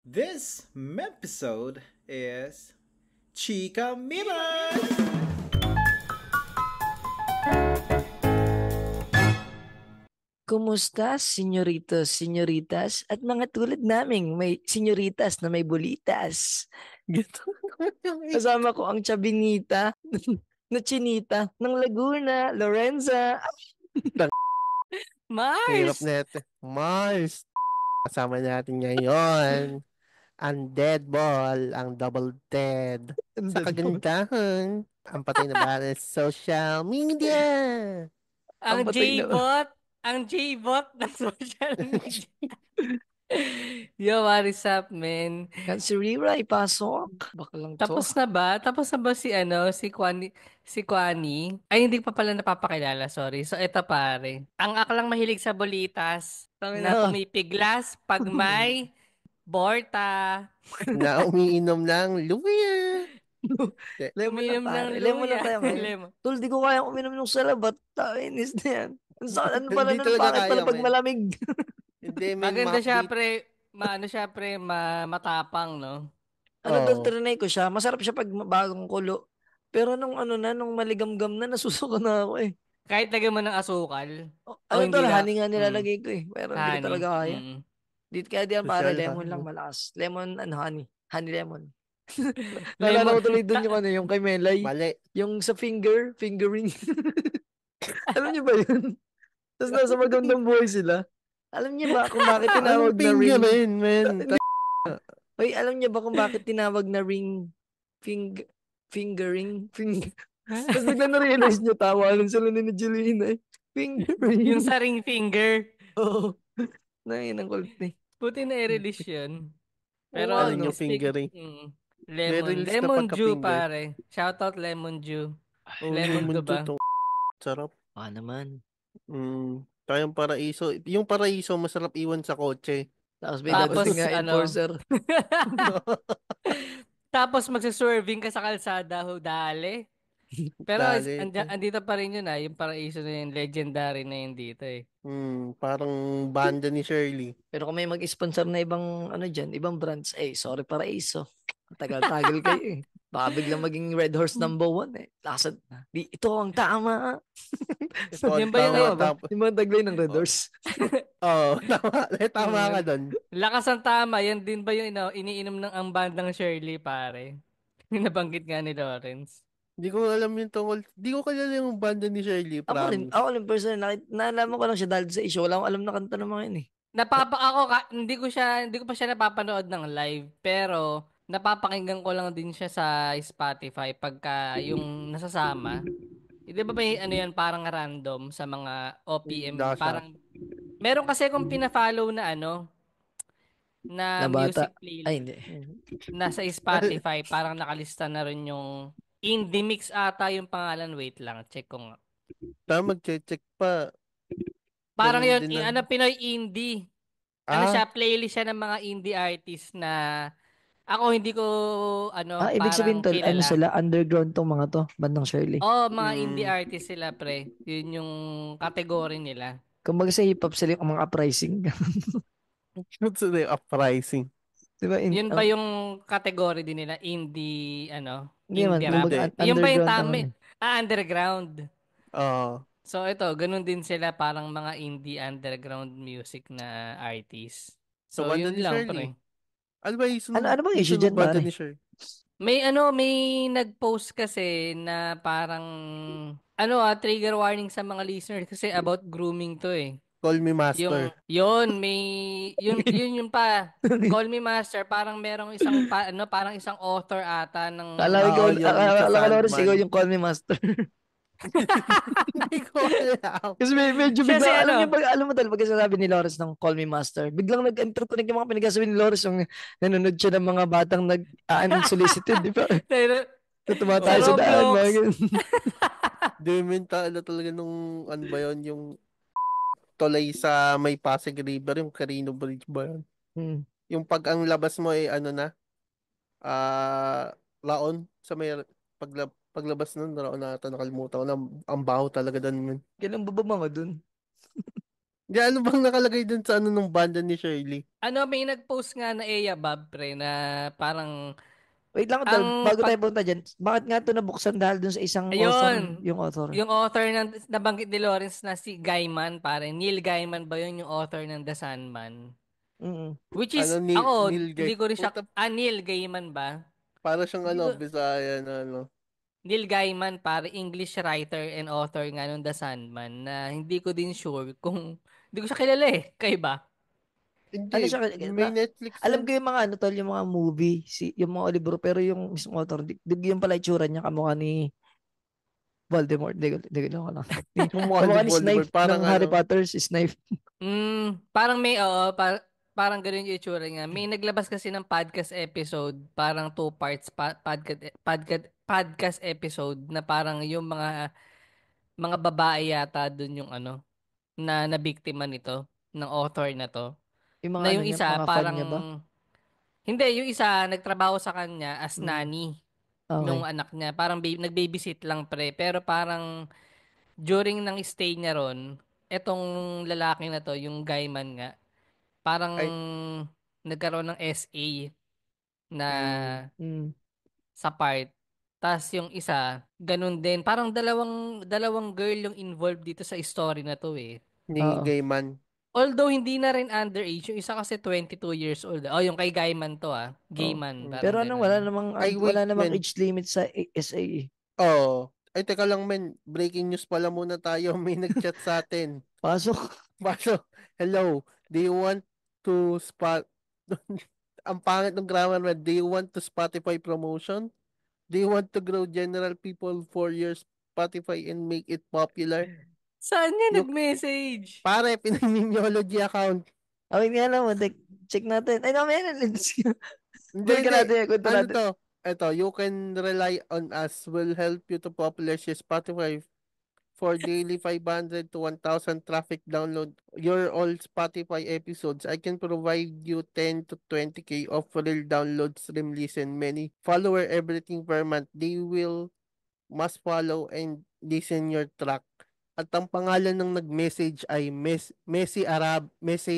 This episode is Chica Mimas! Kumusta, senyoritos, senyoritas, at mga tulad naming may senyoritas na may bulitas? Ganito. Kasama ko ang Chabinita na Chinita ng Laguna, Lorenza. Hirap Mars! na ito. Mars! Kasama natin ngayon ang dead ball, ang double dead. Ang Sa dead ball. kagandahan, ang patay na bala sa social media. Ang Ang patay na. J-bot, ang J-bot ng social media. Yo, what is up, man? Yan si Rira, ipasok. Baka lang to. Tapos na ba? Tapos na ba si Kwani? Ay, hindi pa pala napapakilala, sorry. So, eto pare. Ang aklang mahilig sa bolitas na Na. pumipiglas pag may borta. Na umiinom ng luya. Lemon lang Uminom ng pare. Lemon lang luya. tayo ngayon. Lemon. Tol, di ko kaya uminom ng salabat. Inis na yan. Ano pala Hindi nun? talaga Bakit pala kaya, pag men. malamig? Hindi, men, Maganda siya, ma-update. matapang, no? Ano doon, Oh, trinay ko siya. Masarap siya pag bagong kulo. Pero nung maligamgam na, nasusuka na ako eh. Kahit lagyan mo ng asukal. O Ano to, hindi honey la. nga Mm, nilalagay ko eh. Pero hindi ko honey. talaga kaya. Mm. Kaya di yan pare, social lemon lang honey. malakas. Lemon and honey. Honey lemon. Naalala Lemon. ko tuloy doon yung kay Melay. Mali. Yung sa fingering. Alam niyo ba yun? Tapos nasa magandang buhay sila. Alam niyo ba kung bakit Anong tinawag na finger, ring? men, men? Hoy, alam niyo ba kung bakit tinawag na ring fing fingering? Tapos bigla na-realize niyo, tawa lang sila ni Jelena eh. Yung Fingering. sa ring finger. Oo. Nangin ang kulit eh. Buti na i-release yun. Oo Pero nga, Alin no? yung fingering? lemon. Re-release na Lemon Dew, pagka-finger. pare. Shoutout Lemon Dew. Oh, Lemon lemon ka juice ba? to. Sarap. Naman. Tayong paraiso. Yung paraiso, masarap iwan sa kotse. Tapos may Tapos, dadating nga ano, enforcer. tapos magsaserving ka sa kalsada, ho, dale. Pero Dali. andito pa rin yun yung paraiso na yun, legendary na yun dito eh. Parang banda ni Shirley. Pero kung may mag-sponsor na ibang ano dyan, ibang brands, sorry para Ace. Tagal-tagal kayo eh. Baka biglang maging Red Horse number 1 eh. Laksan na. Ito ang tama. Ito ang Yan ba yung tama. Tama ba? Tapos, Yung mga taglay ng Red oh, Horse. tama. Tama ka doon. Lakas ang tama, yan din ba yung iniinom ng ang bandang Shirley, pare? Yung nabanggit nga ni Lawrence. Hindi ko alam yung tungkol. Hindi ko kilala yung banda ni Shirley, promise. Ako rin personal, nalaman ko lang siya dahil sa issue. Wala akong alam na kanta ng mga yun eh. Hindi ko pa siya napapanood ng live, pero napapakinggan ko lang din siya sa Spotify pagka yung nasasama. Di ba may ano yan, parang random sa mga OPM, Dasha. parang meron kasi akong pina-follow na Na na bata. music playlist Ay, hindi. nasa Spotify, parang nakalista na rin yung Indie Mix ata yung pangalan. Wait lang, check ko nga. Mag-check pa. Parang Ganun yun, din na. Pinoy Indie. Ano Ah, siya, playlist siya ng mga indie artists na ako hindi ko Ibig sabihin parang tol, ano kilala. sila, underground tong mga to, bandang Shirley. Oh, mga indie mm, artists sila, pre. Yun yung category nila. Kumbaga sa hip-hop sila yung mga uprising. what's the uprising? Di ba? Yun ba yung category din nila? Indie, Hindi naman, indie rap? kumbaga Hindi. Yun ba yung underground ang ano. tama? Underground. Oo. So ito, ganun din sila parang mga indie underground music na artists. Sa So banda yun ni lang, Shirley. pre. Ano ba yung Ano bang issue recent dyan, mong banda pare? ni Shirley? May nag-post kasi na parang trigger warning sa mga listeners kasi about grooming to eh. Call Me Yung Master. yun may yun pa. Call Me Master, parang merong isang parang isang author ata ng Oo, yung sa Akala ko Loris, ikaw Sandman. yung Call Me Master. Hindi ko alam. Kasi medyo siya si bigla, alam mo talaga pag sinasabi ni Loris ng Call Me Master, biglang nag-interconnect yung mga pinagsasabi ni Loris yung nanonood siya ng mga batang unsolicited, di ba? Tutuwa sa tayo sa Oo. daan, mga Roblox. ganun. Demental talaga nung ano ba yun, yung tulay sa may Pasig River, yung Carino Bridge ba yun? Hmm. Yung pag ang labas mo ay ano na, laon sa may paglabas nun, laon na ata nakalimutan ko na, ang baho talaga doon. Kailan ba mga dun? Di, ano bang nakalagay dun sa ano nung banda ni Shirley? Ano, may nag-post nga na Eya Bob, pre, na parang Wait lang, tol. ang Bago tayo punta dyan. Bakit nga ito nabuksan dahil dun sa isang author? ayun, Yung author. yung author ng nabanggit ni Lawrence na si Gaiman, pare. Neil Gaiman ba yun yung author ng The Sandman? Mm. Which Ano, is, Neil, ako, Neil hindi Gaiman. ko rin siya, Puta, Neil Gaiman ba? para siyang Hindi ano, ko, Bisaya na ano. Neil Gaiman, pare, English writer and author nga nung The Sandman, na hindi ko din sure kung, hindi ko siya kilala eh. Kayo ba? Ano Hindi, siya? may Netflix Alam yan. ko yung mga ano tol, yung mga movie, yung mga libro, pero yung mismo author, yung pala itsura niya, kamukha ni Voldemort. Hindi ko lang. Mukha ni Kamukha ni Voldemort. Snipe Parang ng Harry ano, Potter, si Snipe. Parang may, oo, parang ganun yung itsura niya. May naglabas kasi ng podcast episode, parang two parts, podcast episode, na parang yung mga babae yata dun yung ano, na nabiktima nito, ng author na to. Yung mga Na ano yung niya, isa, mga fan parang, niya ba? hindi, yung isa, nagtrabaho sa kanya as Mm. nanny nung Okay. anak niya. Parang nag-babysit lang pre, pero parang during ng stay niya ron, etong lalaki na to, yung guyman nga, parang ay, nagkaroon ng SA na mm, Mm. sa part. Tas yung isa, ganun din. Parang dalawang girl yung involved dito sa story na to eh. Neil Oo. Gaiman. Although hindi na rin underage, yung isa kasi 22 years old. Oh, yung kay Gaiman to Oo. Gayman, Mm. Pero parang anong wala ganun. namang Ay, wala wait, namang men. age limit sa SA eh. Oh, ay, teka lang, men. Breaking news pala muna tayo. May nag-chat sa atin. Pasok. Paso, hello. Do you want to spot... Ang pangit ng grammar, man. Do you want to Spotify promotion? Do you want to grow general people for your Spotify and make it popular? Saan niya You, nag-message? pare, pinag-miniology account. Awin nga lang, check natin. Ay, no, meron. Hindi, Balikan hindi. natin yung kwento Ano natin. to? Ito, you can rely on us. Will help you to popularize your Spotify for daily 500 to 1,000 traffic download your all Spotify episodes. I can provide you 10 to 20K of real downloads, stream, listen, many follower, everything per month. They will must follow and listen your track. At ang pangalan ng nag-message ay Messi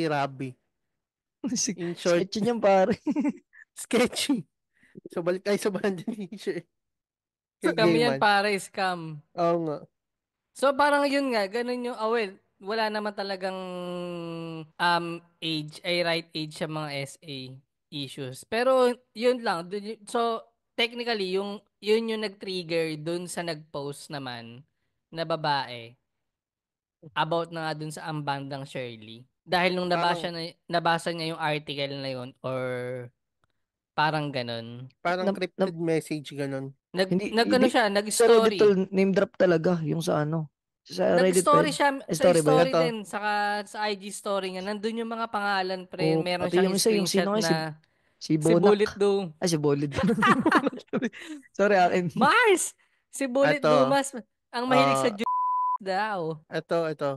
Rabi. In short, Sketch niyan, pare. sketchy. So balik tayo sa banda ni Sir. Kay Scam yan, Gayman. pare, scam. Oo nga. So parang yun nga, ganun yung, well, wala naman talagang age, ay right age sa mga SA issues. Pero yun lang. So technically, yun yung nag-trigger dun sa nag-post naman na babae about na nga dun sa ambandang Shirley. Dahil nung Parang nabasa niya yung article na yun or parang ganun. parang Na, na, crypted message ganun. Nag-ano siya, sa Reddit nag-story. tol, name drop talaga yung sa ano. Sa Reddit pa Nag-story yun. siya sa Story ba yun? story Ito, din, saka sa IG story niya. Nandun yung mga pangalan, pre. O Meron pati siyang yung isa, yung screenshot sino nga, na si si Bullet Bonak. Doom. Ay, si Bolid. Sorry, akin. Mars! Si Bullet ito, Dumas, ang mahilig sa ah, daw. ito.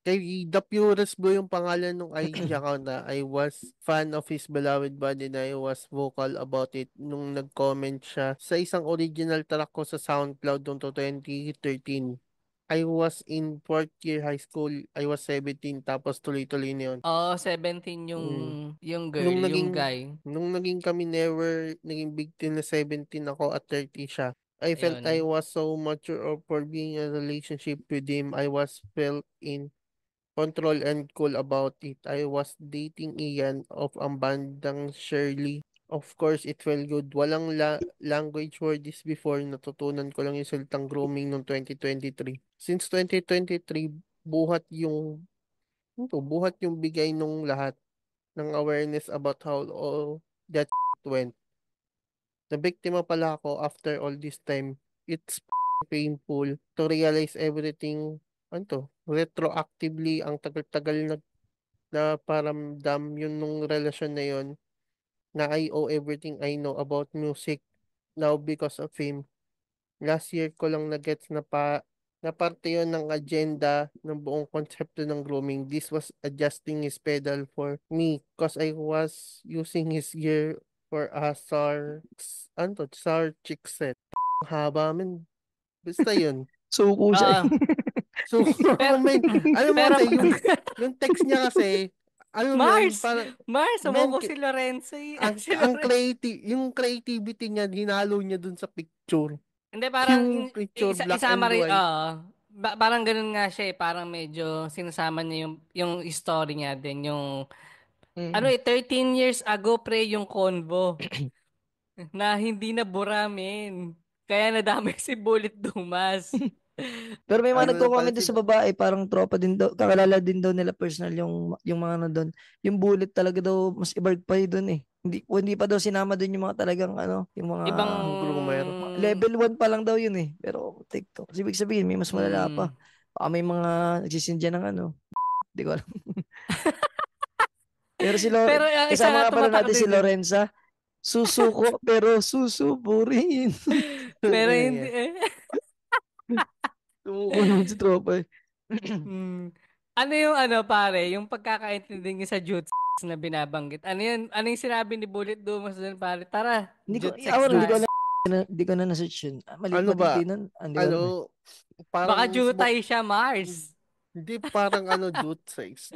Kay The Purest Blue yung pangalan ng IG account na I was fan of his beloved band and I was vocal about it nung nag-comment siya sa isang original track ko sa SoundCloud noong 2013. I was in fourth year high school. I was 17 tapos tuloy-tuloy na yun. Oo, 17 Mm. yung girl, Nung yung naging guy. nung naging kami never naging big deal na 17 ako at 30 siya. I felt I Ayun. was so mature for being in a relationship with him. I was felt in control and cool about it. I was dating Ian of ang bandang Shirley. Of course, it felt good. Walang language for this before. Natutunan ko lang yung salitang grooming noong 2023. Since 2023, buhat yung bigay nung lahat ng awareness about how all that went. Nabiktima pala ako after all this time. It's painful to realize everything, ano to, retroactively ang tagal-tagal na paramdam yun nung relasyon na yun na I owe everything I know about music now because of him. Last year ko lang na-gets na parte yun ng agenda ng buong konsepto ng grooming. This was adjusting his pedal for me because I was using his gear for a SAR chipset. Ang haba, men. Basta yun. Suko siya. Ah, So, pero men, alam mo pero kasi yung Yung text niya kasi, alam mo yun, parang, Mars, men, sumuko si Lorenzo. Si ang Lorenzo. yung creativity niya, hinalo niya dun sa picture. Hindi, parang Yung picture, black isama and rin, white. parang ganun nga siya eh. Parang medyo sinasama niya yung story niya din. Yung, ano Mm. 13 years ago, pre, yung convo. Na hindi na buramin. Kaya nadami si Bullet Dumas. Pero may mga Ano na pala nagko-comment doon si, sa babae, parang tropa din daw, kakilala din daw nila personal yung mga ano doon. Yung bullet talaga daw, mas ibarg pa yun doon eh. Hindi pa daw sinama doon yung mga talagang ano, yung mga Ibang, groomer. level 1 pa lang daw yun eh. Pero TikTok, kasi ibig sabihin, may mas malala pa. mm, Baka may mga nagsisindya ng ano, hindi ko alam. Pero pero ang isa kasama nga nga pala tumatak natin si din dun. Lorenza, susuko pero susuburin. Pero Ina hindi niya. Sumuko naman si tropa eh. mm. Ano yung ano pare, yung pagkakaintindi niya sa Jutsu na binabanggit. Ano yung sinabi ni Bullet Dumas doon pare? Tara, Jutsu Ako rin, hindi ko tayo. alam, hindi ko na na-search yun. Maliit Ano ba ba? din nun? Hindi ko alam eh. Ano, Baka parang Jutay siya, Mars. hindi parang ano, dude sex.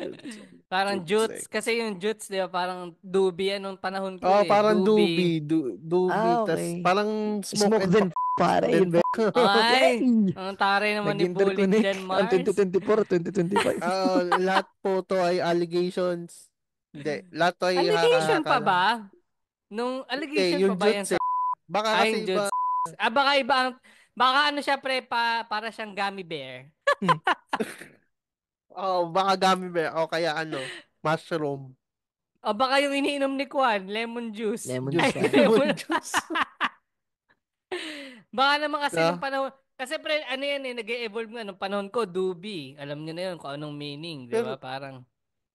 Parang Dude Jutsu. sex. Kasi yung Jutsu, di ba? Parang Doobie anong panahon ko Oh, eh. parang Doobie. doobie. Doobie. Tas Okay. parang smoke Smoke and then fuck. pare, Then yun ba? fuck. Yay! Ay! Ang taray naman ni Bullet Nag-interconnect dyan, ang Mars. 2024, 2025. Lahat po to ay allegations. Hindi. Lahat to ay Allegation haka-haka pa lang. ba? Nung Hindi, allegation pa yung ba yan jutsu sa eh. Baka ay kasi iba. Jutsu? Baka iba ang baka ano siya pre para siyang gummy bear. Oh, baka gummy bear. O kaya ano, mushroom. O baka yung iniinom ni Kwan, lemon juice. Lemon Ay, Juice. pare. Lemon lemon. juice. Baka naman kasi nung Na? panahon, kasi pre, ano yan eh, nag-evolve nga nung panahon ko, Doobie. Alam niyo na yun kung anong meaning, di ba? Pero, Parang,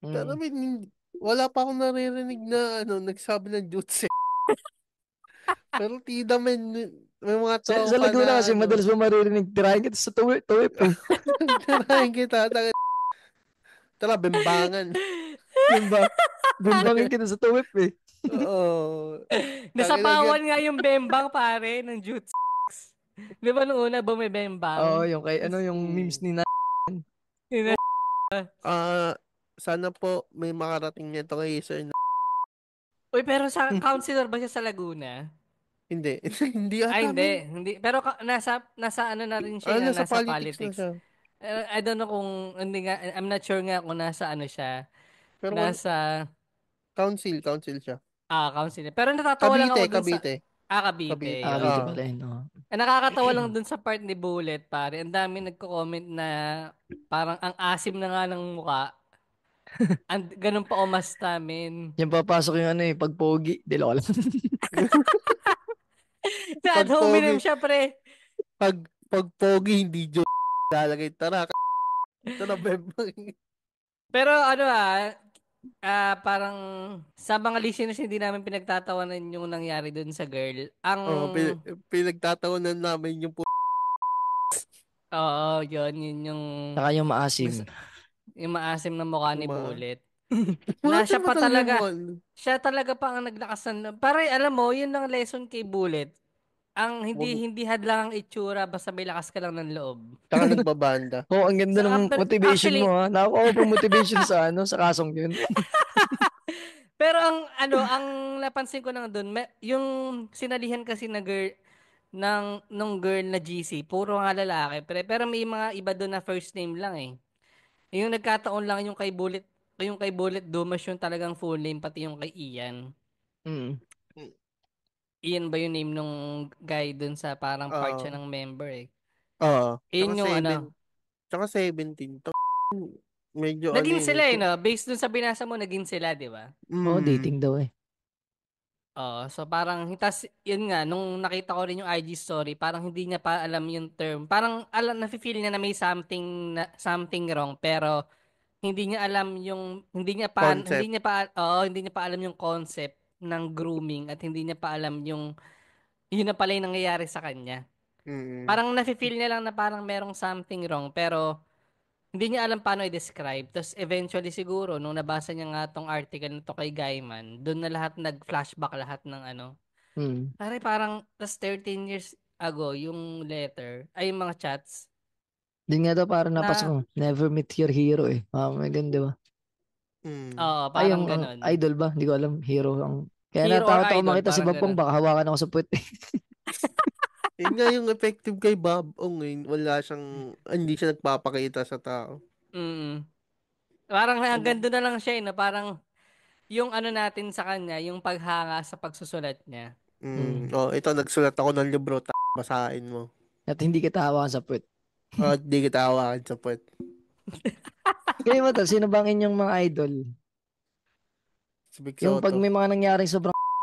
Mm. wala pa akong naririnig na ano, nagsabi ng jutsu. Pero tida men, may mga Sa tropa Laguna kasi na madalas ano, mo maririnig, tirahin kita sa tuwip eh. tirahin kita. Tara, bembangan. Yun ba? Bimbangin kita sa tuwip eh. Oo. Tangina, nasapawan nga yung bembang pare ng Jutsu. Di ba nung una Oo, bumibembang? yung kay ano, yung memes mm. ni na. Yun na. Ah, sana po may makarating nito kay Sir na. Uy, pero sa counselor ba siya sa Laguna? Hindi. Hindi Ay, ata, hindi. men. Hindi. Pero nasa ano na rin siya, Nasa nasa politics na politics. siya. I don't know kung, hindi nga, I'm not sure nga kung nasa ano siya. Pero Nasa, council siya. council. Pero natatawa lang Cavite, ako dun sa, Cavite. Cavite, Cavite. Kabiti yun. pala yun. Oh. Nakakatawa lang dun sa part ni Bullet, pare. Ang dami nagko-comment na parang ang asim na nga ng muka. Ganun pa umasta, men. Yan papasok yung ano eh, pag pogi. Di ko alam. At Pag hominem pogi, siya, pre. pag, pag pogi, hindi joke. Lalagay, tara, ito na, bembang. Pero ano parang sa mga listeners hindi namin pinagtatawanan yung nangyari dun sa girl. Oh, pinagtatawanan namin yung Oo, yun yung Saka yung maasim. yung maasim na mukha ni ma. Bullet. Na Masin siya ba pa talaga yung talaga, mukha? siya talaga pa ang naglakas ng, pare alam mo, yun ang lesson kay Bullet. Ang hindi Wag, hindi hadlang ang itsura basta may lakas ka lang ng loob. tsaka nagbabanda. Oo, ang ganda ng motivation Actually, mo ha. Nakakuha pa motivation sa ano, sa kasong yun. pero ang napansin ko lang doon, yung sinalihan kasi na girl nung girl na GC, puro nga lalaki. Pero may mga iba doon na first name lang eh. Yung nagkataon lang yung kay Bullet Dumas yung talagang full name, pati yung kay Ian. Mm. Ian ba yung name nung guy doon sa parang part siya Oo. ng member eh. Tsaka Iyan yung ano. tsaka 17. Medyo ano Naging yun sila eh. eh, no? Based dun sa binasa mo, naging sila, di ba? Oo, Mm. dating daw eh. Oo, so parang, yun nga, nung nakita ko rin yung IG story, parang hindi niya pa alam yung term. Parang alam, nafe-feel niya na may something wrong, pero Concept. hindi niya pa alam yung concept ng grooming at hindi niya pa alam yun na pala yung nangyayari sa kanya. Mm. Parang nafe-feel niya lang na parang merong something wrong, pero hindi niya alam paano i-describe. Tapos eventually siguro, nung nabasa niya nga tong article na to kay Gaiman, doon na lahat nag-flashback lahat ng ano. Mm. Pare parang, tas 13 years ago, yung letter, ay yung mga chats, Din nga daw parang napasok Na, ko, never meet your hero eh. May ganun, di ba? Mm. oo, Ay, parang ang ganun. idol ba? Hindi ko alam. Hero ang... Kaya Hero or natakot ako idol, makita si parang Bapong, ganun. baka hawakan ako sa puwet eh. Yun nga yung effective kay Bob Ong eh. Wala siyang, hindi siya nagpapakita sa tao. Mm. Parang hanggang doon na lang siya, no? Parang yung ano natin sa kanya, yung paghanga sa pagsusulat niya. Hmm. Oh, ito, nagsulat ako ng libro, basahin mo. At hindi kita hawakan sa puwet. At di kita hawakan sa puwet. Kayo ba to? Sino bang inyong mga idol? Si Vic Yung pag Soto. may mga nangyaring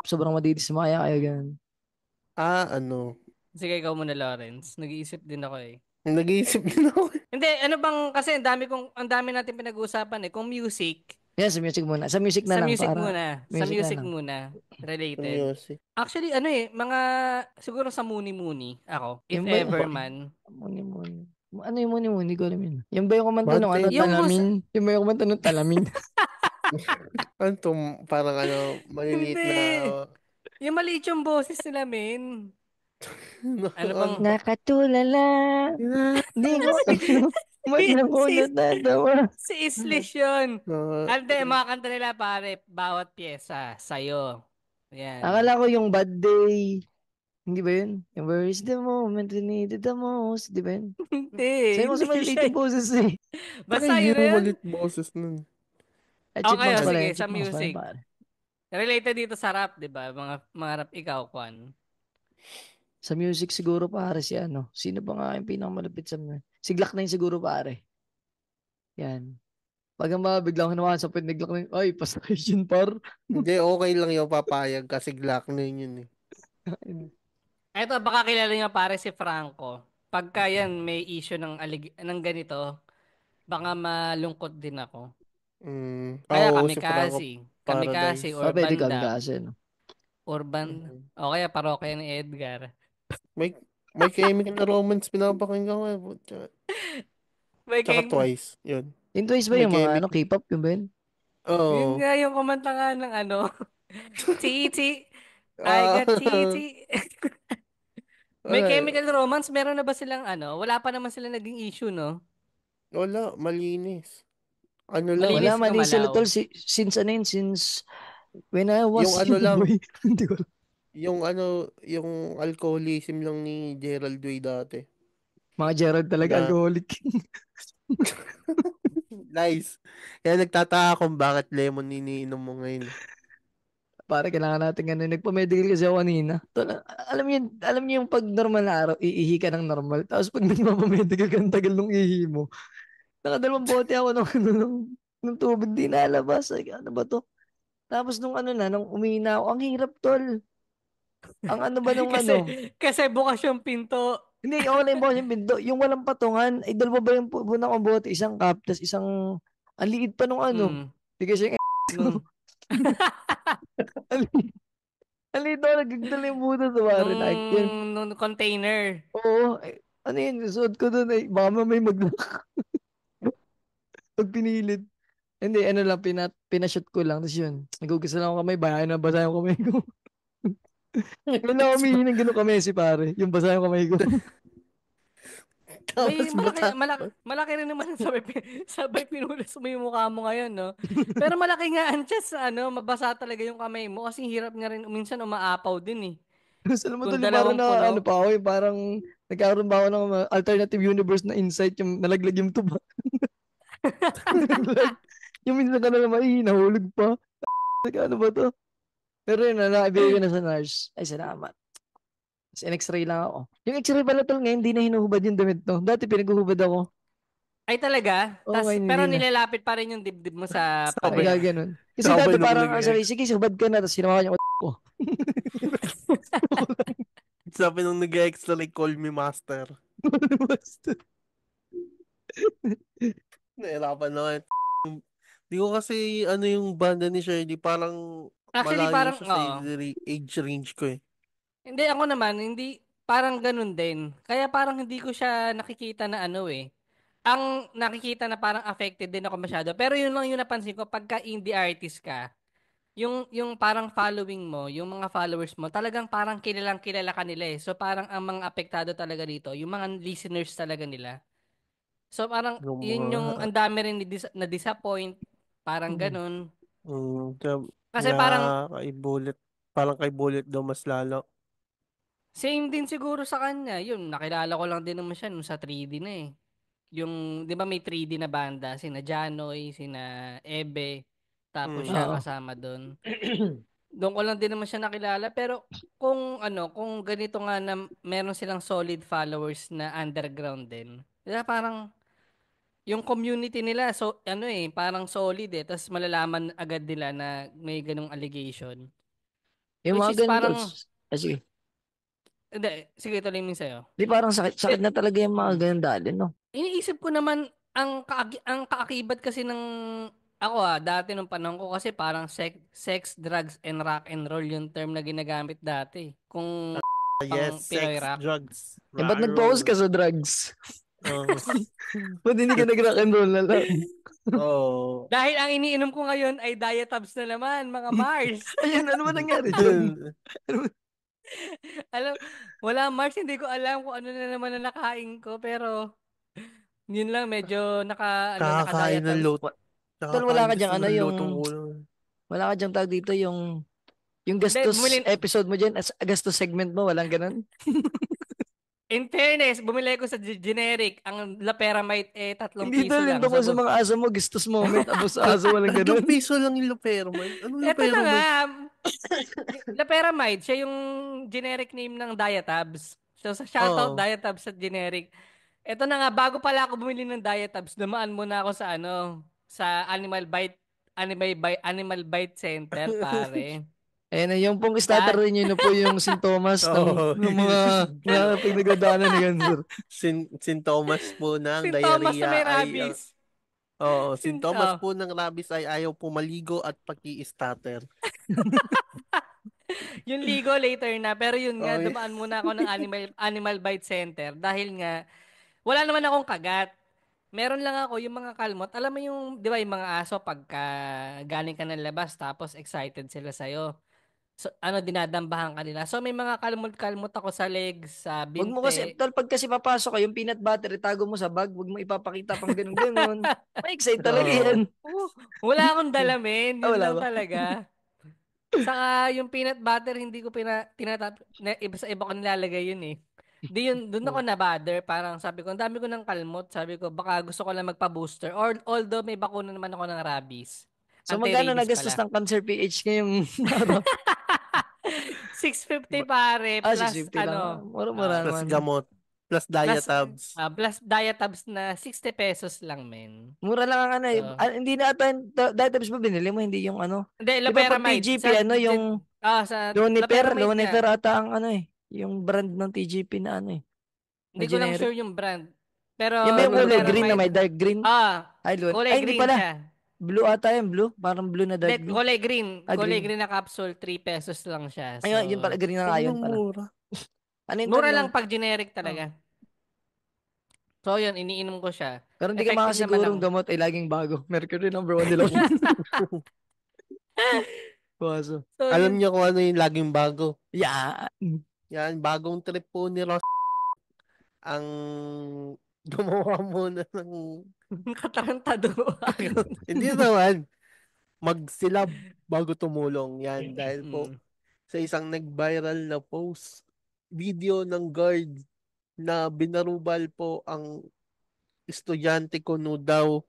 sobrang madidismaya kayo ganun. Ano. Sige, ikaw muna, Lawrence. Nag-iisip din ako eh. Nag-iisip din ako. Hindi, ano bang, kasi ang dami natin pinag-uusapan eh. Kung music, Yan, sa music muna. Sa music na sa lang music para muna. Sa music na music lang. muna. Sa Related. music. Actually, ano eh, siguro sa Muni-Muni ako. If Yung ba ever man. Muni-muni. Ano yung muni-muni? Hindi ko alam yun. Yung ba yung kumanta Bad nung ano, Taste. Yung talamin? Yung ba yung kumanta nung talamin? Ano to, parang maliliit na, Hindi. Yung maliit yung boses nila, men. Ano bang, ano, Nakatulala. Hindi ko ano. Ba't lang ko si, natatawa? si Islish yun. na, Ante, mga kanta nila pare, bawat pyesa, sa'yo. Yan. Akala ko yung bad day. Hindi ba yun? Yung where is the moment we needed the most? Di ba yun? Hindi, Sa'yo mo sa hindi siya. maliliit yung boses eh. Basta hindi yun na mo yun. malit boses nun. Ay, Okay, chipmunks o pala sige, yun. sa Chipmunks pala yun, music. pare. Related dito sa rap, di ba? Mga rap ikaw, Kwan. Sa music siguro pare si ano. Sino ba nga yung pinakamalapit sa mga? Si Glock na yun siguro pare. Yan. Pag ang mga biglang hinawakan sa puwet ni Glock na yun, ay, pastation par. Hindi, okay lang yung papayag kasi Glock na yun eh. Eto, baka kilala niyo pare si Franco. Pagka yan may issue ng ganito, baka malungkot din ako. Kaya Oo, si Franco Kamikaze. Kamikaze, Paradise. Pwede Urban kang Dub. kasi, no? Urban. Mhm. O kaya parokya ni Edgar. May, may Chemical Romance pinapakinggan ko eh. May Tsaka kay, Twice, yun. Yung Twice ba May yung mga ano, Chemical. K-pop, yun ba yun? yun Oo. nga yung kumanta nga ng ano, Titi, I Ah, got Titi. May wala, Chemical Romance, meron na ba silang ano? Wala pa naman sila naging issue, no? wala, malinis. Ano lang, Wala, Malinis mali sila gumalaw. tol. Since ano yun? Since when I was yung ano young lang, boy. Hindi ko alam. yung alcoholism lang ni Gerald Way dati. Mga Gerald talaga, Na, alcoholic. nice. Kaya nagtataka kung bakit lemon iniinom mo ngayon. Para kailangan natin ano. Nagpa-medical kasi ako kanina. Tol, alam niyo yung pag normal na araw, iihi ka ng normal. Tapos pag nagpapa-medical ka, ang tagal nung ihi mo. Nakadalawang bote ako ng, ano, ng tubig, di nalabas. Like, ano ba to? Tapos nung ano na, nung umina ako, ang hirap tol. Ang ano ba nung kasi, ano? kasi bukas yung pinto. Hindi, ako na yung bukas yung pinto. Yung walang patungan, ay dalawa ba yung puno ng bote? Isang cup, tas isang, ang liit pa nung ano. Mm. Hindi kasi yung Nung, ang liit, ang liit ako, nagagdala yung buto sa pare. nung, Yun. nung container. Oo, ay, ano yun, suot ko doon ay, baka may pag pinilit. Hindi, ano lang, pinashoot ko lang. Tapos yun, nagugas lang ako kamay, bahay na basa yung kamay ko. Ngayon lang umihi ng gano'ng kamay si pare. Yung basa yung kamay ko. Tapos May bata. malaki rin naman sabay pinulas mo yung mukha mo ngayon, no? Pero malaki nga ang chance, mabasa talaga yung kamay mo kasi hirap nga rin, minsan umaapaw din eh. Tapos alam mo Kung tuloy, parang dalawang na, ano puno. pa ako, parang nagkaroon ba ako ng alternative universe na insight, yung nalaglag yung tuba. Nalaglag. Yung minsan ka na naman, nahulog pa. Ano ba to? Pero yun, naibigay ko na sa nurse. Ay, salamat. Kasi in-x-ray lang ako. Yung x-ray pala tol ngayon, hindi na hinuhubad yung damit to. Dati pinaghuhubad ako. Ay talaga? Oo, ngayon Pero hindi na. nilalapit pa rin yung dibdib mo sa Ay, Sabay, pader. ganun. Kasi sabay dati nung parang, sabi, nag-ex. sige, hubad ka na. Tapos hinawakan yung ko. Sabi nung nag-ex na like, call me master. Basta. Nahirapan na. Di ko kasi ano yung banda ni Shirley, parang Actually, malayo parang, siya sa oo. age range ko eh. Hindi, ako naman, hindi, parang ganun din. Kaya parang hindi ko siya nakikita na ano eh. Ang nakikita na parang affected din ako masyado. Pero yun lang yung napansin ko, pagka indie artist ka, yung parang following mo, yung mga followers mo, talagang parang kilalang kilala ka nila eh. So parang ang mga apektado talaga dito, yung mga listeners talaga nila. So parang Yung yun yung mga, ang dami rin na disappoint, parang mm, ganun. Kasi kaya parang kay Bullet, parang kay Bullet daw mas lalo. same din siguro sa kanya. Yun, nakilala ko lang din naman siya nung sa 3D na eh. Yung, di ba may 3D na banda, sina Janoy, sina Ebe, tapos Mm. siya Oo. kasama doon. Doon ko lang din naman siya nakilala. Pero kung ganito nga na meron silang solid followers na underground din. Kaya parang, yung community nila, so, parang solid eh. Tapos malalaman agad nila na may ganung allegation. Yung Which mga is ganito. parang, Sige. hindi, sige tuloy mo sa'yo. Di parang sakit na talaga yung mga Mm. ganun dati, no? Iniisip ko naman, ang kaakibat kasi ng, ako dati nung panahon ko kasi parang sex, drugs, and rock and roll yung term na ginagamit dati. Kung Yes, pang Pinoy sex, rock. drugs, Eh, rock ba't and nag-focus ka roll. sa drugs? Oh, Ba't hindi ka nag-rock and roll na lang? oh. Dahil ang iniinom ko ngayon ay Diatabs na naman, mga Mars. Ayun, ano ba nangyari dyan? Ano ba- Alam, wala Mars, hindi ko alam kung ano na naman na nakain ko, pero yun lang, medyo Kakakain ng naka-Diatabs. lot. Tol, wala Kakakain ka gusto dyan, ano ng yung, lutong ulo. wala ka dyan tawag dito, yung Hindi, gastos episode mo dyan, gastos segment mo, walang ganun? in fairness, bumili ko sa generic. Ang Laperamide ₱3 Hindi tol, yung lang. tungkol sa mga aso mo, gastos moment, tapos sa aso, walang Tatlong ganun. piso lang yung Luperman. Anong Eto na nga. Luperman? Laperamide, siya yung generic name ng Diatabs. So, sa shoutout Oo. Diatabs sa generic. Eto na nga, bago pala ako bumili ng Diatabs, dumaan muna ako sa Animal Bite Center, pare. Ayun na, yung pong starter Da, rin yun na po yung sintomas Oo. ng mga pag nagdadaanan ni cancer. Sintomas po ng sintomas na may diarrhea ay rabies. sintomas Oh, po ng rabies ay ayaw pumaligo at pag-i-stutter. yung ligo later na. Pero yun nga, Okay. dumaan muna ako ng Animal Bite Center dahil nga, wala naman akong kagat. Meron lang ako yung mga kalmot. Alam mo yung, di ba yung mga aso pagka galing ka ng labas tapos excited sila sa'yo. So, dinadambahan ka nila. So, may mga kalmot-kalmot ako sa legs, sa Wag mo kasi, binte. tol, pag kasi papasok ka, yung peanut butter, itago mo sa bag, wag mo ipapakita pang ganun-ganun. May excite talaga Oo. yan. Wala akong dala, men. Ah, Yun wala lang ba? talaga. Saka yung peanut butter, hindi ko iba sa iba ko nilalagay yun eh. Di yun, doon ako na-bother. Parang sabi ko, ang dami ko ng kalmot. Sabi ko, baka gusto ko lang magpa-booster. Or, although may bakuna naman ako ng rabies. So magkano Anti-rabies nagastos pala. ng cancer PH ngayong araw? 650 pare, Ah, plus 650 lang. Mura-mura ah, Plus naman. gamot. Plus plus, diatabs. plus Diatabs na ₱60 lang, men. Mura lang ang ano eh. So, Hindi na ata, diatabs ba binili mo? Hindi yung ano. hindi, Di ba pag Loperamide. TGP, ano yung Sa Loniper? Loperamide nga. Loniper ata ang ano eh. Yung brand ng TGP na ano eh. Na Hindi ko lang generic. sure yung brand. Pero Yung ba yung Anong kulay green na Loperamide? may Loperamide, dark green? Ay, kulay Ay, hindi green pala. siya. Blue ata yung blue. Parang blue na Hindi, dark blue. kulay green. Ah, Kulay green. green na capsule, ₱3 lang siya. So, Ayun, yun pala. Green na nga yun Anong pala. mura? Ano yun tol mura yung... lang pag generic Oh. talaga. So, yun, iniinom ko siya. Pero hindi ka Effective naman ako. makasigurong gamot ay laging bago. Mercury number 1 nila. Baso. So, Alam yun. niyo kung ano yung laging bago? Yeah. Yan, bagong trip po ni Ross ang gumawa muna ng Katarantado. hindi naman magsilab bago tumulong yan dahil po Mm. sa isang nag-viral na post video ng guard na binarubal po ang estudyante ko no daw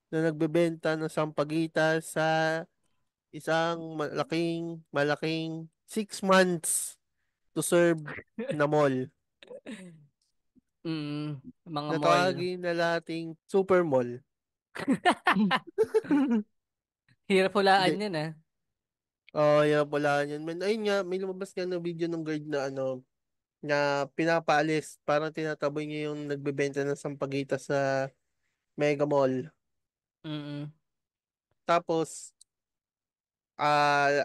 na nagbebenta ng sampagita sa isang malaking 6 months to serve na mall Mga na mall. tawagin na nating super mall. Hirap hulaan Hindi. yan, ah. Oh, yeah, wala yan. Man, ayun nga, may lumabas nga na video ng guard na na pinapaalis, parang tinataboy niya yung nagbebenta ng sampagita sa Mega Mall. Mm. Tapos,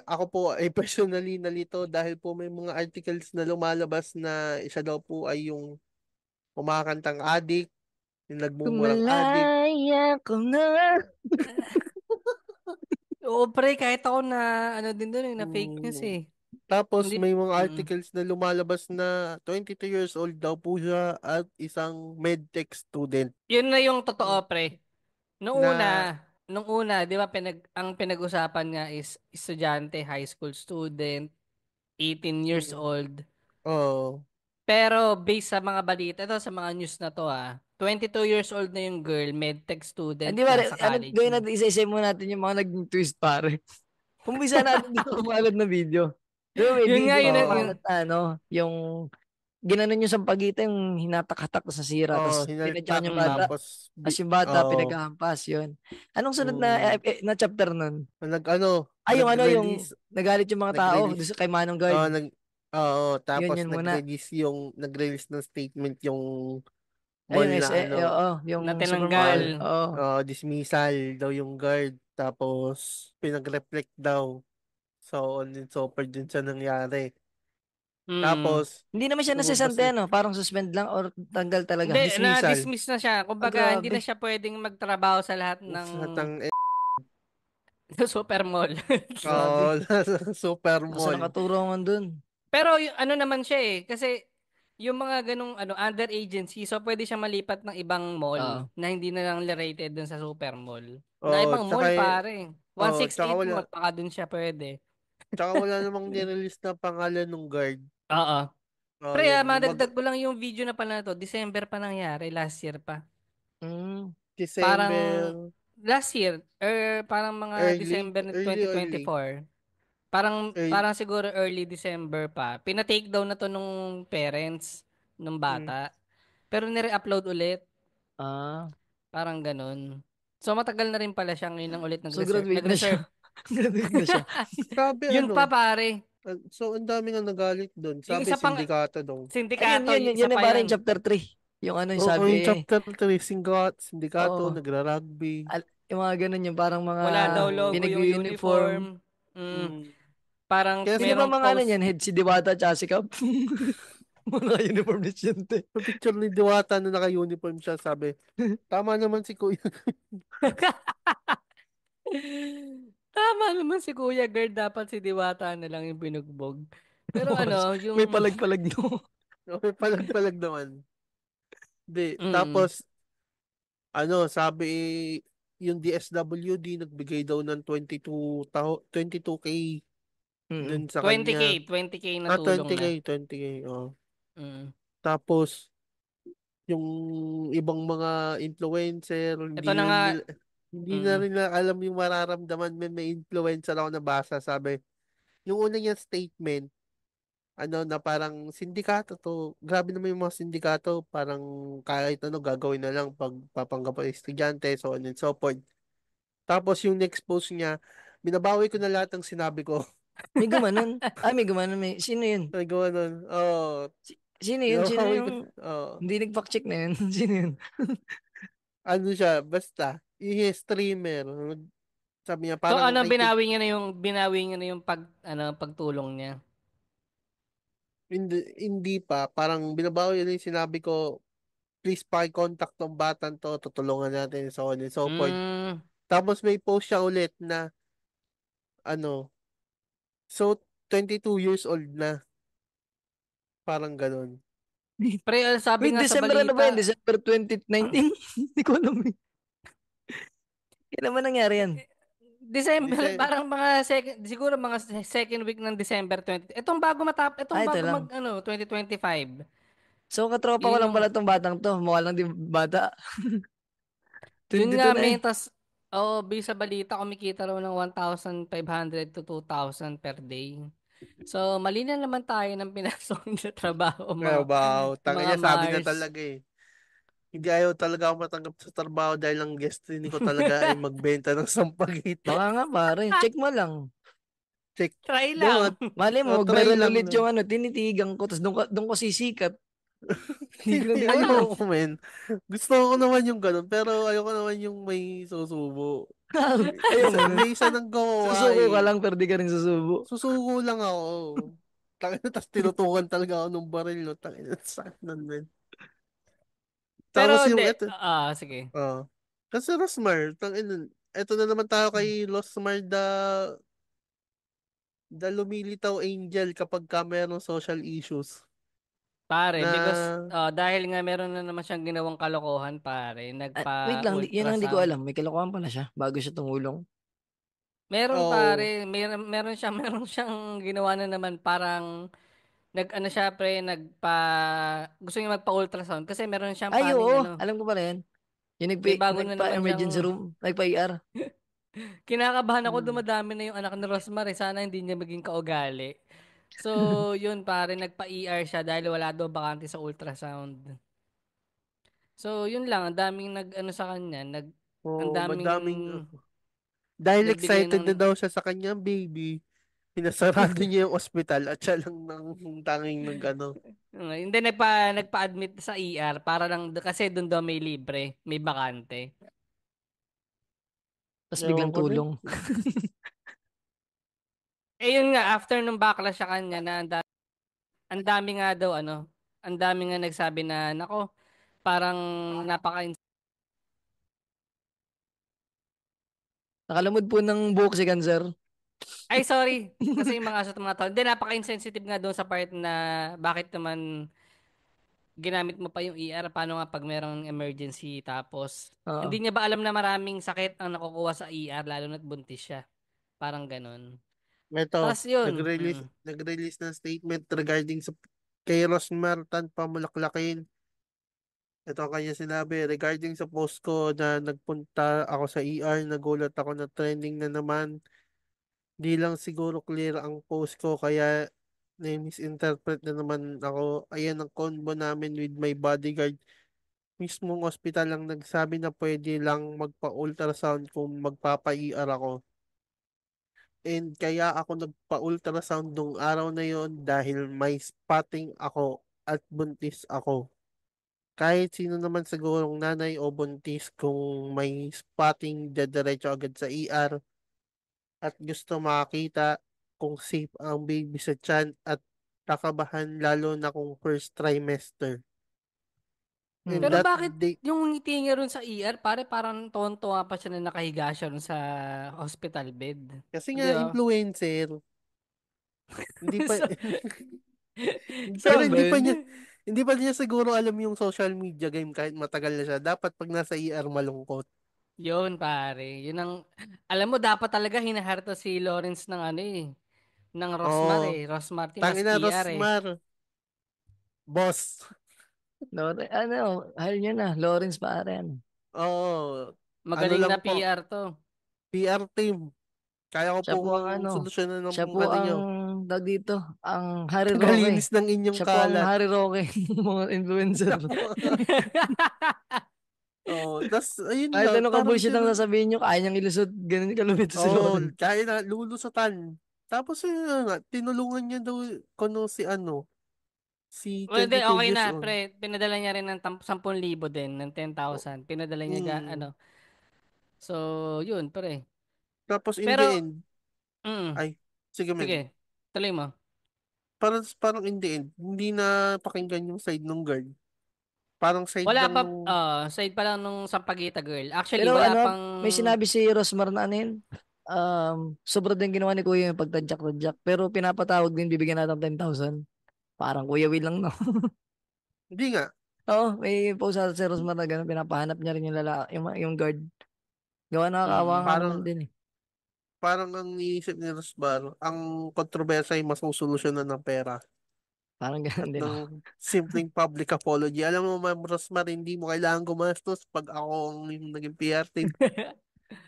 ako po ay personally nalito dahil po may mga articles na lumalabas na isa daw po ay yung kumakantang addict, yung nagmumurang addict. Kumalaya ko na. Oo, pre, kahit ako na, din doon, na fake news Mm, eh. Tapos Hindi, may mga articles na lumalabas na 22 years old daw po siya at isang medtech student yun na yung totoo, pre. Noong una, na nung una, 'di ba ang pinag-usapan nga is estudyante, high school student, 18 years mm, old. oh, Pero based sa mga balita, ito sa mga news na to 22 years old na yung girl, medtech student Hindi ba, na sa ano, college gawin na. natin, isa-isa muna natin yung mga nag-twist, pare. Umpisa natin dito kumalat na video. Di ba may Yun nga, video yun, na oo, yung, kumalat na, ano, yung ginanon yung sampagitan, yung hinatak-hatak sa sira, tapos pinadyakan hinaltak yung bata, tapos tapos yung bata oh, pinaghahampas, yun. Anong sunod mm, na chapter nun? nag-ano, Ay, yung ano, yung nag-release, nagalit yung mga tao doon nag-release, kay Manong Guard. oh, oo, Yun, tapos yun muna. nag-release ng statement yung Ay, mall yung na SE, ano, oo, yung na supermall. mall, tinanggal. Oo. dismissal daw yung guard, tapos pinag-reflect daw. So, on and so forth din siya nangyari. Mm. Tapos, Hindi naman siya lumabas nasesante, na ano, parang suspend lang or tanggal Hindi, talaga. dismissal. na-dismiss na siya. Ah, Kumbaga, hindi na grabe. siya pwedeng magtrabaho sa lahat ng Sa tang super mall. Grabe. super Basta mall. nakaturungan dun. Pero ano naman siya kasi yung mga ganong under agency, so pwede siya malipat ng ibang mall Oo. na hindi na lang rated dun sa super mall. Na Oh, ibang mall pare. tsaka 168 wala, mall, baka dun siya pwede. wala namang nirelease na pangalan ng guard. Oo. Oh, Pre, yun, madagdag ko lang yung video na pala na to. December pa nangyari, last year pa. Mm. Parang December, last year, parang mga early, December ng early. 2024. Parang Early, parang siguro early December pa. Pina-take down na to nung parents nung mm, bata. Pero nire-upload ulit, Ah. parang ganun. So matagal na rin pala siya ngayon lang ulit So, graduate na siya. nag-reserve. Graduate na siya. Sabi Yun pa ano, pare. so ang dami nga nagalit doon. Yung Sabi isa pang sindikato daw. Ayun, sindikato, yun, yung yun, isa yun na pa parang yun. chapter 3. Yung ano yung Oo, sabi, yung chapter 3, sindikato, oo, nagra-rugby. yung mga ganun yung parang mga Wala daw Oo. logo yung pinag-uniform. uniform. Mm, Mm. parang Kaya Hindi ba merong mga ano post. yan, head si Diwata at si Cap? Mga uniform ni Siyente. sa picture ni Diwata na naka-uniform siya, sabi, tama naman si Kuya. Tama naman si Kuya Gerd, dapat si Diwata na lang yung binugbog. Pero ano, May yung palag-palag no. Okay, palag-palag naman. Di, mm, tapos, ano, sabi, yung DSWD nagbigay daw ng 22K Mm. dun sa 20K, kanya. 20K na Ah, tulong 20K, na. 20K, oh. Mm. Tapos, yung ibang mga influencer, Ito na nga, hindi na mm, rin na alam yung mararamdaman. May influencer ako nabasa, sabi, yung una niyang statement, ano na parang sindikato to. Grabe naman yung mga sindikato, parang kahit ano gagawin na lang pag papanggap ang estudyante, so on and so forth. Tapos yung next post niya, binabawi ko na lahat ng sinabi ko. May gumanon. Ah, may gumanon. Sino yun? Ay, gawa nun. Oh, Sino yun? Sino binabawi ko. yung Oh, hindi nag-fact check na yun? Sino yun? ano siya, basta, yung streamer. Sabi niya, so parang ano, kay binawi niya na yung pagtulong niya. hindi pa, parang binabawi na yung sinabi ko, please paki-contact tong batang to, tutulungan natin, so on and so forth. Mm, Tapos may post siya ulit na, ano, so 22 years old na, parang ganun. pre, sabi Wait, nga sa December ano ba yun? balita, December 2019? Hindi ko alam eh. Kailan naman nangyari yan? Di December, siya, parang mga siguro mga second week ng December 20. Itong Ah, ito bago lang. 2025. So, katropa ko Yun lang yung pala tong batang to. Mukha lang di bata. Yun 22 nga, na eh. may tas, oh, based sa balita, kumikita raw ng 1,500 to 2,000 per day. So, mali na naman tayo ng pinasok sa trabaho, wow, tanga mga niya, sabi na Mars. talaga eh. Hindi ayaw talaga ako matanggap sa trabaho dahil ang destiny ko talaga ay magbenta ng sampagita. Baka nga pare. Check mo lang. Check. Try Doon, lang. Mali mo, try mag-viral lang ulit na. yung ano, tinitigan ko. Tapos doon ko sisikat. Hindi ko na din alam. Ayoko, men. Gusto ko naman yung ganun, pero ayoko naman yung may susubo. Ayaw mo nun. May isa nang gawa Susuko ka eh. lang pero di ka rin susubo. Susuko lang ako. Tangina, tapos tinutukan talaga ako ng baril, no? Tangina, sakit nun, men. Pero Tapos yung hindi. eto, Sige. kasi Rosmar, tangina, eto na naman tayo kay Rosmar The lumilitaw angel kapag ka merong social issues Pare, because na dahil nga meron na naman siyang ginawang kalokohan, pare, Wait lang, yan ang hindi ko nagpa-ultrasound. alam. May kalokohan pala siya bago siya tumulong. Meron oh, pare, meron siyang meron siyang ginawa na naman parang nag-ano siya pre, gusto niya magpa-ultrasound kasi meron siyang Ay, paning oo. ano, Alam ko pala yan. Yung may bago na naman nagpa-emergency siyang room. Nagpa-ER. kinakabahan ako hmm. dumadami na yung anak ni Rosmar eh. Sana hindi niya maging kaugali. So, yun pare, nagpa-ER siya dahil wala daw bakante sa ultrasound. So, yun lang, ang daming nag-ano sa kanya, ang Oh, daming madaming dahil nagbigay excited ng na daw siya sa kanyang baby, pinasarado niya yung ospital at siya lang ng tanging nag-ano. hindi nagpa-admit sa ER para lang kasi doon daw may libre, may bakante. Tapos Ewan biglang ko rin. tulong. Eh yun nga after nung backlash sa kanya na ang dami nga daw ang dami nga nagsabi na nako, parang napaka Nakalamod po ng buhok si Cancer. ay sorry kasi yung mga asat mga tao. Hindi napaka-insensitive nga doon sa part na bakit naman ginamit mo pa yung ER, paano nga pag merong emergency tapos Oo. hindi niya ba alam na maraming sakit ang nakukuha sa ER lalo na't buntis siya. Parang ganun. Ito, Tapos yun. nag-release ng statement regarding sa kay Rosmar Tan Pamulaklakin. Ito ang kanya sinabi, regarding sa post ko na nagpunta ako sa ER, nagulat ako na trending na naman. Di lang siguro clear ang post ko, kaya na-misinterpret na naman ako. Ayan ang convo namin with my bodyguard. Mismong ospital lang nagsabi na pwede lang magpa-ultrasound kung magpapa-ER ako. And kaya ako nagpa-ultrasound nung araw na yon dahil may spotting ako at buntis ako. Kahit sino naman sigurong nanay o buntis kung may spotting, dediretso agad sa ER at gusto makakita kung safe ang baby sa tiyan at kakabahan lalo na kung first trimester. And Pero Mm. that bakit day, yung ngiti niya ron sa ER, parang tonto pa siya na nakahiga siya ron sa hospital bed. kasi Di nga ba? influencer, hindi pa, So, pero Saan ba yun? hindi pa niya siguro alam yung social media game kahit matagal na siya. Dapat pag nasa ER malungkot. yun pare. Yun ang, alam mo, dapat talaga hinaharta si Lawrence ng ng Rosmar Oh, Rosmar Timas tangina ER Rosmar, boss. Hal niya na. Lawrence pare. Ano. Oh, ano Magaling lang na po, PR to. PR team. Kaya ko Siya po pong ang solusyonan ng siya po ano ang nyo. tag dito, ang Harry Roque. Tagalinis ng inyong Siya po ang kalat. Harry Roque ng mga influencer. Siya po. Oh, tas ayun Kahit lang, ano ka parang bullshit siya ang na, sasabihin nyo, kaya niyang ilusot. Ganun kalumit si oh, Lawrence. kaya na lulusutan. Tapos yun na nga, tinulungan niya daw kuno si ano, si Well, hindi, 22 okay years na, old. pre. Pinadala niya rin ng 10,000 din, ng Oh, 10,000. Pinadala niya mm. So, yun, pre. Tapos in the Pero, end, mm, ay, sige men, sige, tuloy mo. parang in the end, hindi na pakinggan yung side ng girl. Parang side Wala lang pa, nung, side pa lang nung Sampaguita girl. Actually, Pero wala ano, pang, may sinabi si Rosmar na ano yun, sobra din ginawa ni Kuya yung pagtadyak-tadyak. Pero pinapatawag din, bibigyan natin ng 10,000. Parang Kuya Will lang, no? hindi nga, Oo, may post sa si Rosmar na gano'n, pinapahanap niya rin yung yung guard. Gawa nakakaawa nga naman parang, din eh. parang ang iniisip ni Rosbar, ang kontrobersya ay masusolusyonan ng pera Parang at gano'n din ako. ng simpleng public apology. Alam mo, Ma'am Rosmar, hindi mo kailangan gumastos pag ako ang yung naging PR team.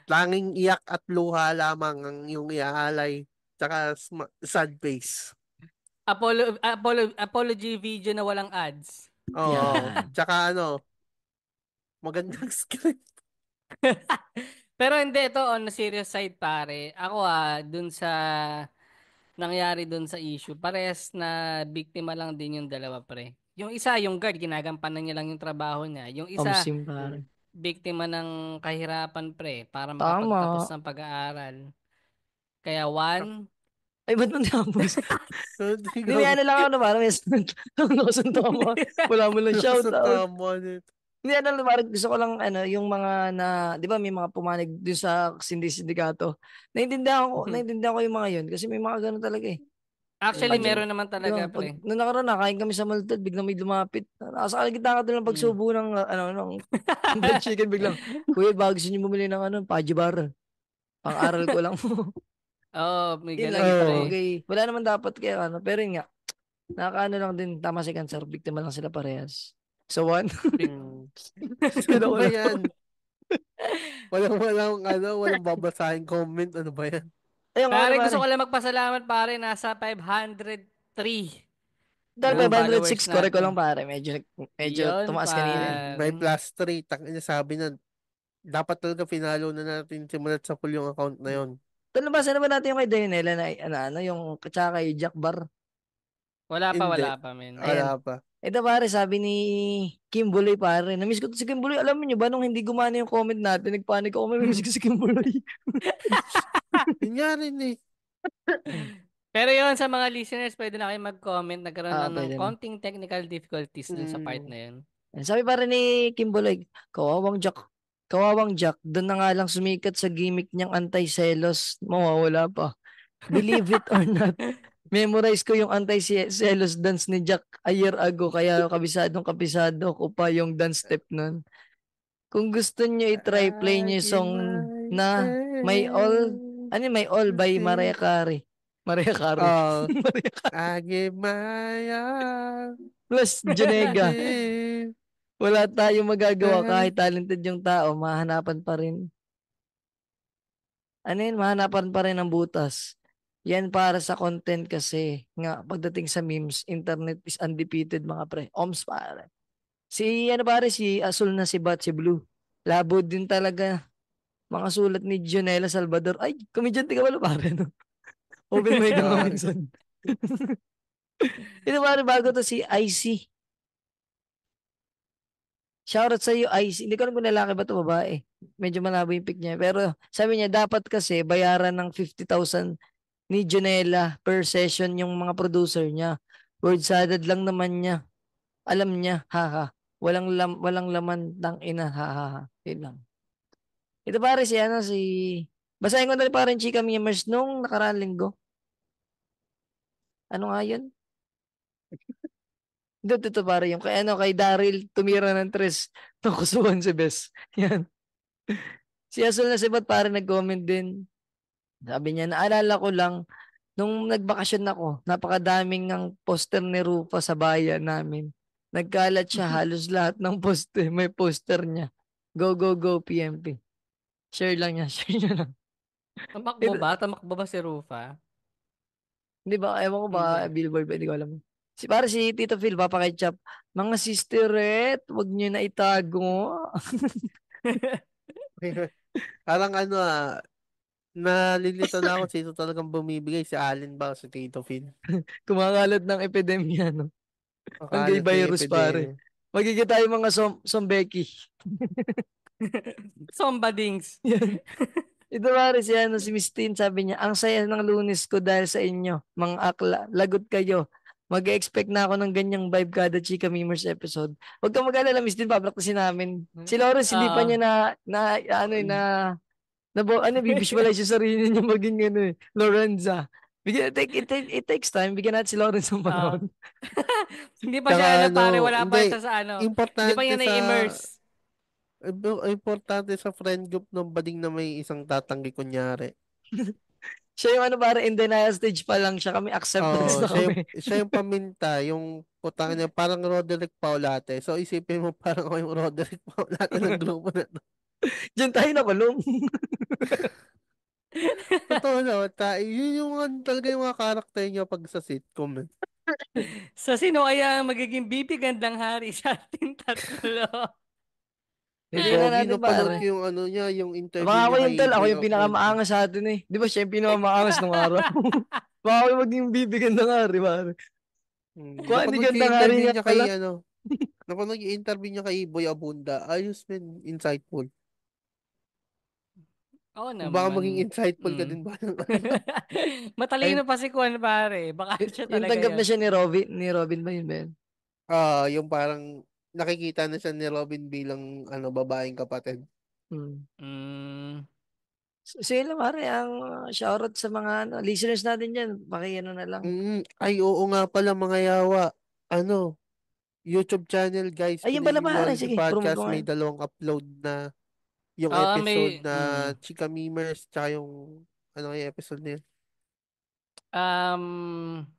Tanging iyak at luha lamang ang iyong iaalay. Tsaka sad face. Apology video na walang ads. Oo. Yan. Tsaka ano, magandang script. Pero hindi, ito on the serious side, pare. Ako dun sa nangyari dun sa issue, pares na biktima lang din yung dalawa, pre. Yung isa, yung guard, ginagampanan niya lang yung trabaho niya. Yung isa, Omsim pare. Hmm. biktima ng kahirapan, pre, para makapagtapos Tama. ng pag-aaral. Kaya one, Ay, ba't nang tapos? So, Hindi, may ano lang ako na parang may sunto mo. Wala mo lang shout Nasa out. tama nito. Hindi, parang gusto ko lang, yung mga di ba may mga pumanig dun sa sindikato. Naintindihan ko yung mga yun kasi may mga ganun talaga eh. Actually, Mm. meron naman Di ba? talaga, pre. Nung nakaraan, nakain kami sa Maltad, biglang may lumapit. Nasa kalagitnaan ka doon ng pagsubo ng, ng fried chicken, biglang, Kuya, bago gusto niyo bumili ng Paji Bar. Pang-aral ko lang. Oo, may Yun lang, ganun, kita pre. ko, wala naman dapat kaya, pero yun nga, nakakaano lang din, tama si Cancer, biktima lang sila parehas. So, one, Mm. yun Ano ako ba lang. yan? Walang babasahin comment. Ano ba yan? Ayun, ako Pare, naman gusto eh. ko lang magpasalamat, pare. Nasa 503 Dahil yung followers 506, correct ko lang natin. pare, medyo Yun, tumaas kanina eh. May pare. plus 3. Niya sabi na, dapat talaga finalo na natin simulat sa full yung account na yon. Nabasan na ba natin yung kay Dayanela na, yung, tsaka kay Jack Bar? Hindi. Wala pa, men. Ayan. Wala pa. Ito pare, sabi ni Kim Buloy pare. Namiss ko to si Kim Buloy. Alam niyo ba, nung hindi gumana yung comment natin, nagpanik ako, may miss ko si Kim Buloy. Yun nga rin eh. Pero yun, sa mga listeners, pwede na kayo mag-comment. Nagkaroon lang ng Pwede na. konting technical difficulties dun sa part na yun. Sabi pare ni Kim Buloy, Kawawang Jack, doon na nga lang sumikat sa gimmick niyang anti-selos. Mawawala pa. Believe it or not, memorize ko yung anti-selos dance ni Jack a year ago, kaya kabisado ko pa yung dance step nun. Kung gusto niyo i-try, play niyo yung song na May All by Mariah Carey. Mariah Carey. Oh, Mariah Carey. Age Maya. Plus Janega. Wala tayong magagawa kahit talented yung tao, mahanapan pa rin. Mahanapan pa rin ang butas. Yan para sa content kasi. Nga, pagdating sa memes, internet is undefeated mga pre. Oms pare. Si Asul na si Bat, si Blue. Labo din talaga. Mga sulat ni Jonela Salvador. Ay, komedyante ka pala pare, no? Open mic ka Pare. minsan. Ito pare, bago to si IC. Shoutout sa iyo, IC. Hindi ko alam kung lalaki ba to babae. Medyo malabo yung pic niya. Pero sabi niya, dapat kasi bayaran ng 50,000 ni Jonela per session yung mga producer niya. Word salad lang naman niya. Alam niya, haha. Walang laman ng ina, haha. Yun lang. Ito pare si basahin ko na rin parang Chika Memers nung nakaraang linggo. Ano nga yun? Ito pare yung kay Daryl tumira ng tres nakusuhan si Bes. Yan. Si Asul na sibat pare nag-comment din. Sabi niya, naalala ko lang, nung nagbakasyon ako, napakadaming ng poster ni Rufa sa bayan namin. Nagkalat siya, halos lahat ng poster, may poster niya. Go, go, go, PMP. Share lang niya, share niya lang. Tamakbo ba si Rufa? Hindi ba, ewan ko ba, Hindi. Billboard ba, hindi ko alam. Si Tito Phil, Papa Ketchup, mga sisterette, wag niyo na itago. Parang nalilito na ako sino talagang bumibigay, si Allen ba o si Tito Phil. Kumakalat ng epidemya, no? Ang gay Makalat na yung virus, pare. epidemya. Magiging tayo mga zombeki. Sombadings. Yan. Ito pare si Miss Tin, sabi niya, ang saya ng Lunes ko dahil sa inyo, mga akla, lagot kayo. Mag-expect na ako ng ganyang vibe kada Chika Memers episode. Huwag kang mag-alala, Miss Tin, papracticein namin. Si Lawrence, hindi pa niya visualize yung sarili niya maging Lorenza. It takes time. Bigyan natin si Lawrence ng panahon. Hindi pa siya pare, wala pa hindi, siya sa importante Hindi pa niya na-immerse. Importante sa friend group ng bading na may isang tatanggi kunyari. Siya yung pare, in denial stage pa lang siya. Kami acceptance na kami. Siya yung paminta, yung putang niya, parang Roderick Paulate. So isipin mo parang ako yung Roderick Paulate ng grupo na to. Diyan tayo nakulong. Totoo na, yun yung talaga yung mga karakter niya pag sa sitcom. Sa sino kaya magiging BP Gandang Hari sa ating tatlo? Hindi na natin Napanood pare. ko yung niya, yung interview Baka ako niya yung ako yung Boy pinakamaangas sa atin eh. Di ba siya yung pinakamaangas nung araw? Baka ako yung maging bibigyan ng hari, pare. Kung hindi ganda nga rin niya kay napanood yung interview niya kay Boy Abunda. Ayos men, insightful. Oo naman. Baka maging insightful ka din ba? Matalino pa si Kwan pare. Baka siya Yung talaga tanggap yun. na siya ni Robin ba yun, Ben? Yung parang nakikita na siya ni Robin bilang babaeng kapatid. Hmm. Mm. Sila pare ang shoutout sa mga listeners natin dyan. Ano na lang. Ay, oo nga pala mga yawa. YouTube channel guys, Ayun pala pare. Pinaniniwality Sige, promote Podcast, mo nga may yun. 2 upload na yung episode May na Chika Memers, tsaka yung yung episode na yun.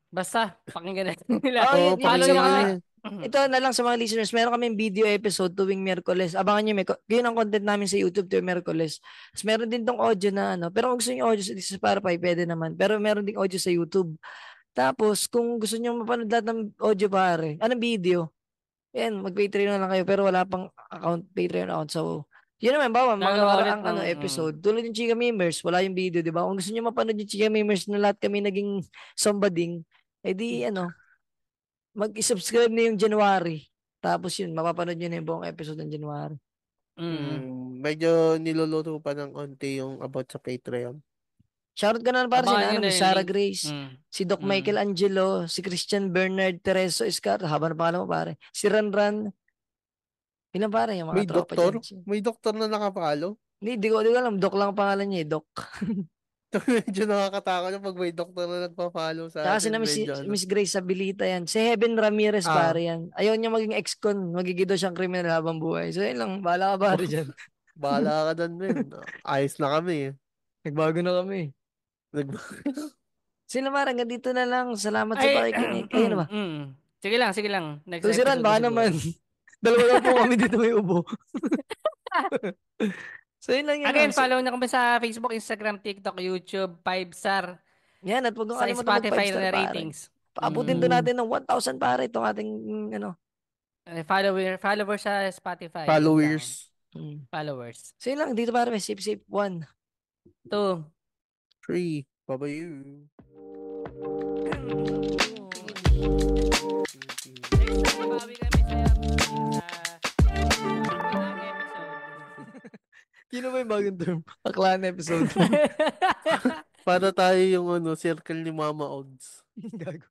Basta pakinggan natin nila. Oh, Oo, yun Follow sa niyo pakinggan mga kami. nyo yan. ito na lang sa mga listeners. Meron kaming video episode tuwing Miyerkules. Abangan nyo, yun ang content namin sa YouTube tuwing Miyerkules. Tapos meron din tong audio na pero kung gusto niyo audio sa Spotify, pwede naman. Pero meron ding audio sa YouTube. Tapos kung gusto niyo mapanood lahat ng audio pare, video? Yan, mag-Patreon na lang kayo pero wala pang Patreon account. So, yun naman, mga Gagawa ulit nakaraang ng episode. Tulad yung Chika Memers, wala yung video, di ba? Kung gusto niyo mapanood yung Chika Memers na lahat kami naging sombading, edi mag-subscribe na yung January. Tapos yun, mapapanood nyo na yung buong episode ng January. Medyo niluluto pa ng onti yung about sa Patreon. Shoutout ka na para Abangan nyo sila, na Miss yung Sarah link. Grace, si Doc Michael Angelo, si Christian Bernard Tereso Escar, haba na pangalan mo pare, si Ranran, ilan pare, yung May mga tropa doktor? dyan. May doktor na nakapalo? Hindi, di ko alam, Doc lang ang pangalan niya Doc. Medyo nakakatakot yung pag may doktor na nagpa-follow sa Tsaka si atin. Miss, Medyo Miss Grace Sabilita yan. Si Heaven Ramirez pare yan. Ayaw niya maging ex-con, magiging daw siyang kriminal habang buhay. So yun lang, bahala ka pare dyan. Bahala ka doon, men. Ayos na kami. Nagbago na kami. Sila Mara, hanggang dito na lang. Salamat sa Ay, pakikinig. Ayun na ba? Sige lang, sige lang. Next So si Ran, episode na baka siguro. naman. Dalawa lang po kami dito may ubo. So yun lang yun Again, lang. follow na kami sa Facebook, Instagram, TikTok, YouTube, 5-star Yan, at huwag kang sa kalimutan mag 5 Spotify star na pare. ratings. Paabutin doon natin ng 1,000 pare itong ating Follower sa Spotify. Followers. Followers. So yun lang, dito pare, sip 1. 2. 3. Babayu. Nabawi kami sa episode. Sino ba yung bagong term? Aklaan episode. Para tayo yung circle ni Mama Odds. Gago.